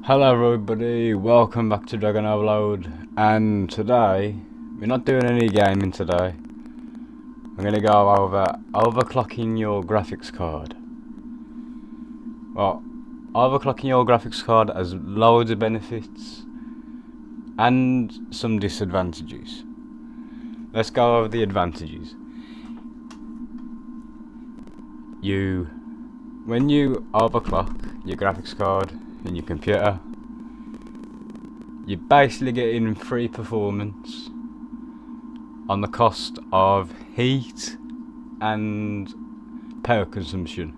Hello everybody, welcome back to Dragon Overload, and today we're not doing any gaming today. I'm going to go over overclocking your graphics card. Well, overclocking your graphics card has loads of benefits and some disadvantages. Let's go over the advantages. When you overclock your graphics card in your computer, you basically get in free performance on the cost of heat and power consumption.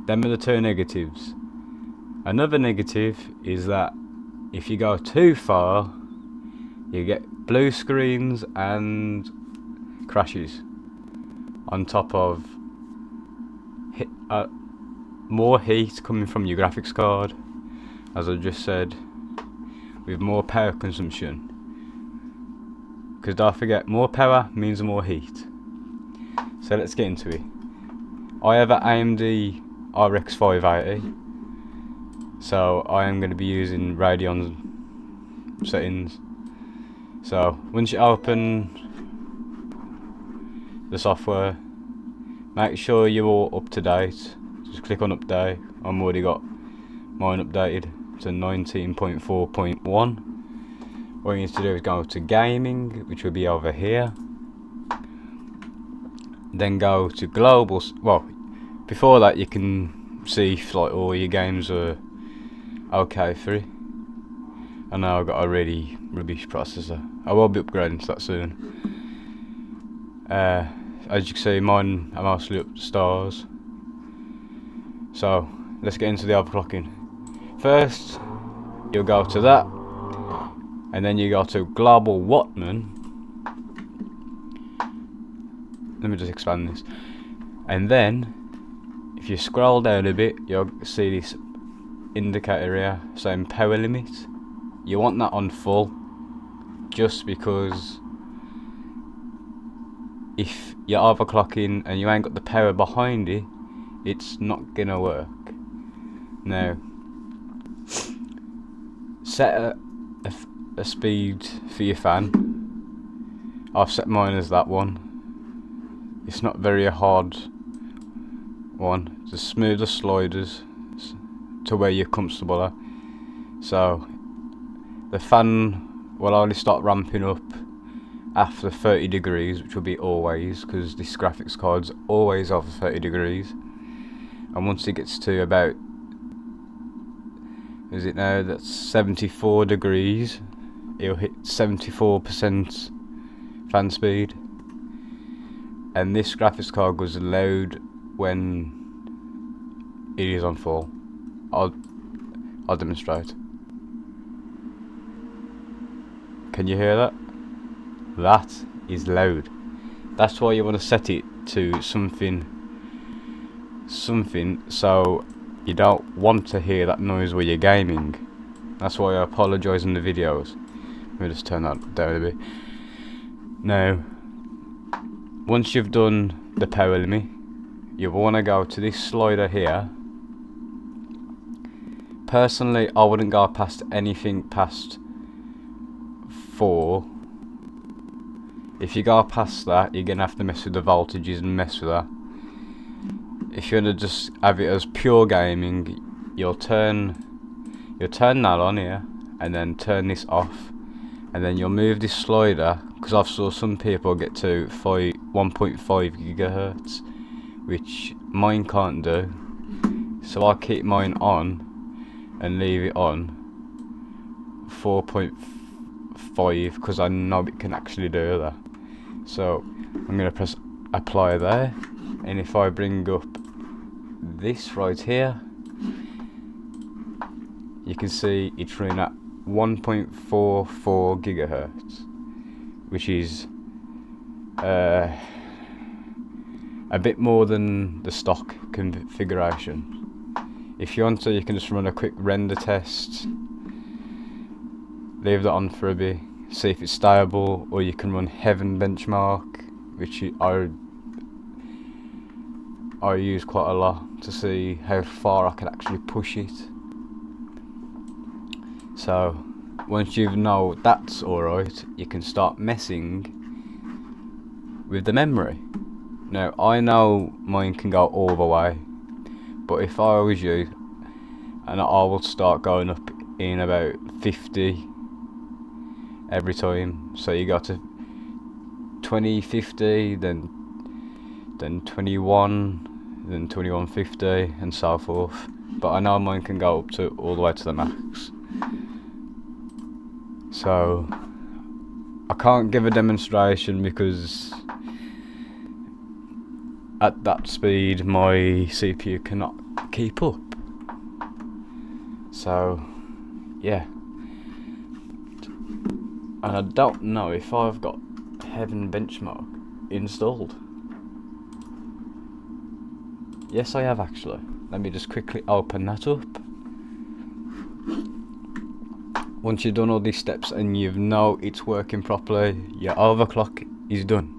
Them are the two negatives. Another negative is that if you go too far, you get blue screens and crashes, on top of more heat coming from your graphics card, as I just said, with more power consumption. Because don't forget, more power means more heat. So let's get into it. I have an AMD RX 580, so I am going to be using Radeon settings. So once you open the software, make sure you're all up to date. Just click on update. I've already got mine updated to 19.4.1. What you need to do is go to gaming, which will be over here. Then go to global. Well, before that you can see if like all your games are okay for it. I know I've got a really rubbish processor. I will be upgrading to that soon. As you can see, mine are mostly up to stars. So let's get into the overclocking. First, you'll go to that, and then you go to global Wattman. Let me just expand this. And then, if you scroll down a bit, you'll see this indicator here saying power limit. You want that on full, just because if you're overclocking and you ain't got the power behind it, it's not gonna work. Now, set a speed for your fan. I've set mine as that one. It's not very hard one. Just smooth the sliders to where you're comfortable at. So the fan will only start ramping up after 30 degrees, which will be always, because this graphics card's always over 30 degrees. And once it gets to about, is it now, that's 74 degrees, it'll hit 74% fan speed. And this graphics card goes loud when it is on full. I'll demonstrate. Can you hear that? That is loud. That's why you want to set it to something so you don't want to hear that noise while you're gaming. That's why I apologise in the videos. Let me just turn that down a bit. Now, once you've done the power limit, you want to go to this slider here. Personally, I wouldn't go past anything past 4. If you go past that, you're gonna have to mess with the voltages and mess with that. If you want to just have it as pure gaming, you'll turn that on here, and then turn this off, and then you'll move this slider, because I've saw some people get to 1.5 gigahertz, which mine can't do. So I keep mine on and leave it on 4.5, because I know it can actually do that. So I'm going to press apply there, and if I bring up this right here, you can see it's running at 1.44 gigahertz, which is a bit more than the stock configuration. If you want to, you can just run a quick render test, leave that on for a bit, see if it's stable, or you can run Heaven benchmark, which I use quite a lot to see how far I can actually push it. So once you know that's alright, you can start messing with the memory. Now I know mine can go all the way, but if I was you, and I will start going up in about 50 every time. So you go to 20, 50, then 21, then 2150, and so forth. But I know mine can go up to all the way to the max. So I can't give a demonstration because at that speed my CPU cannot keep up. So yeah, and I don't know if I've got Heaven Benchmark installed. Yes, I have actually. Let me just quickly open that up. Once you've done all these steps and you know it's working properly, your overclock is done.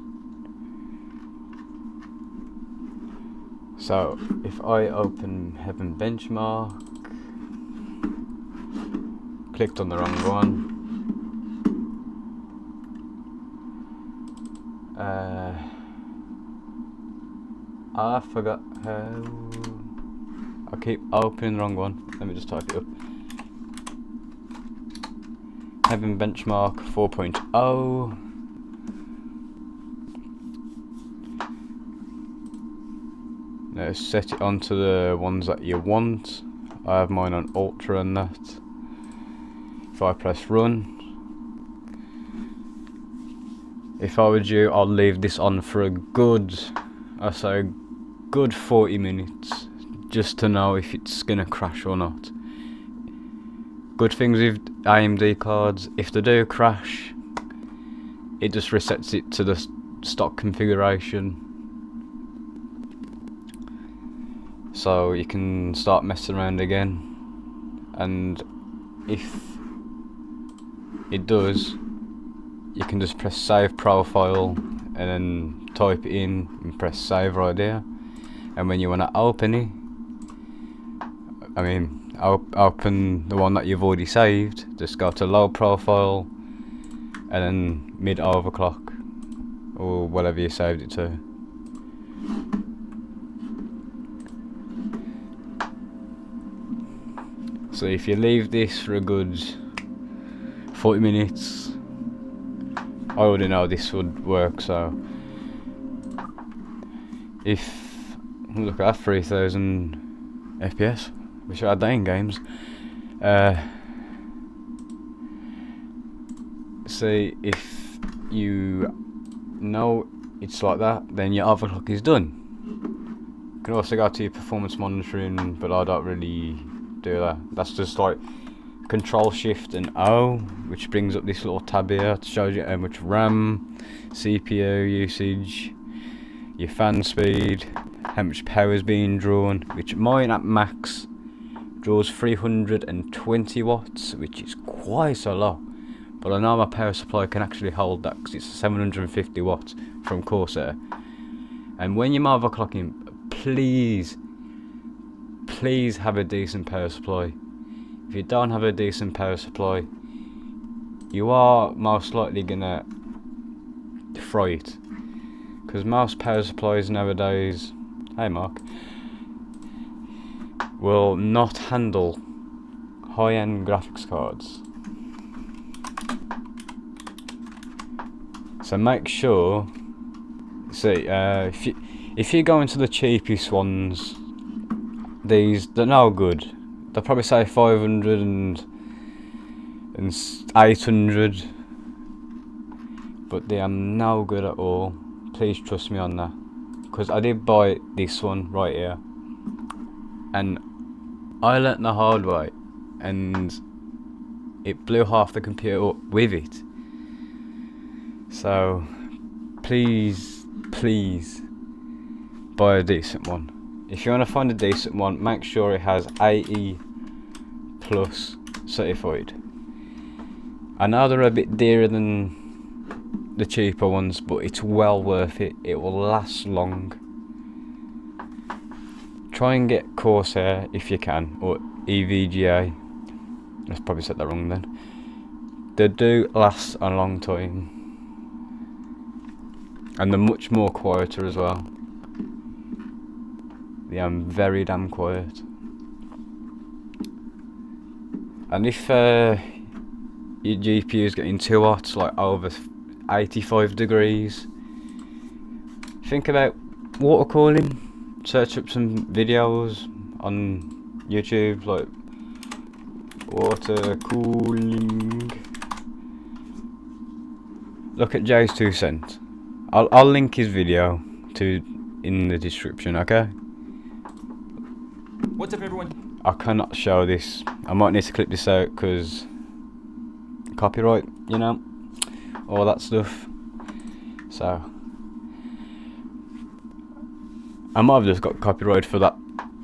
So if I open Heaven Benchmark, clicked on the wrong one. I forgot how. I keep opening the wrong one. Let me just type it up. Heaven Benchmark 4.0. Now set it onto the ones that you want. I have mine on Ultra and that. If I press run, if I were you, I'll leave this on for a good, I say, good 40 minutes, just to know if it's gonna crash or not. Good things with AMD cards, if they do crash, it just resets it to the stock configuration, so you can start messing around again. And if it does, you can just press save profile and then type it in and press save right there. And when you want to open it, open the one that you've already saved, just go to low profile and then mid overclock or whatever you saved it to. So if you leave this for a good 40 minutes, I already know this would work. So if, look at that, 3000 FPS, wish I had that in games. See, if you know it's like that, then your overclock is done. You can also go to your performance monitoring, but I don't really do that. That's just like Control Shift and O, which brings up this little tab here to show you how much RAM, CPU usage, your fan speed, how much power is being drawn, which mine at max draws 320 watts, which is quite a lot. But I know my power supply can actually hold that because it's 750 watts from Corsair. And when you're overclocking, please have a decent power supply. If you don't have a decent power supply, you are most likely gonna fry it, because most power supplies nowadays, hey Mark, will not handle high-end graphics cards. So make sure, see, if you go into the cheapest ones, they're no good. They'll probably say 500 and 800, but they are no good at all. Please trust me on that, because I did buy this one right here, and I learnt the hard way, and it blew half the computer up with it. So please buy a decent one. If you want to find a decent one, make sure it has AE Plus certified. I know they're a bit dearer than the cheaper ones, but it's well worth it. It will last long. Try and get Corsair if you can, or EVGA. Let's probably said that wrong then. They do last a long time, and they're much more quieter as well. They are very damn quiet. And if your GPU is getting too hot, like over 85 degrees, think about water cooling. Search up some videos on YouTube, like water cooling. Look at Jay's 2 cents. I'll link his video in the description, okay? What's up, everyone? I cannot show this. I might need to clip this out because copyright, you know, all that stuff. So I might have just got copyright for that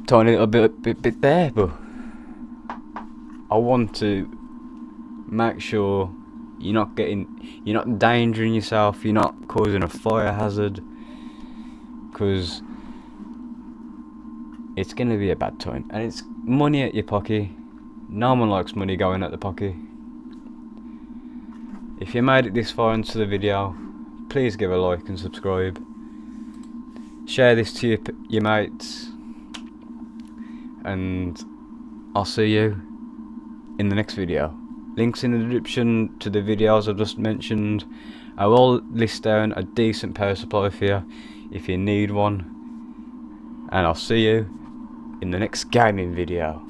tiny little bit there, but I want to make sure you're not endangering yourself, you're not causing a fire hazard, because it's going to be a bad time, and it's money at your pocket. No one likes money going at the pocket. If you made it this far into the video, please give a like and subscribe. Share this to your mates, and I'll see you in the next video. Links in the description to the videos I've just mentioned. I will list down a decent power supply for you if you need one, and I'll see you in the next gaming video.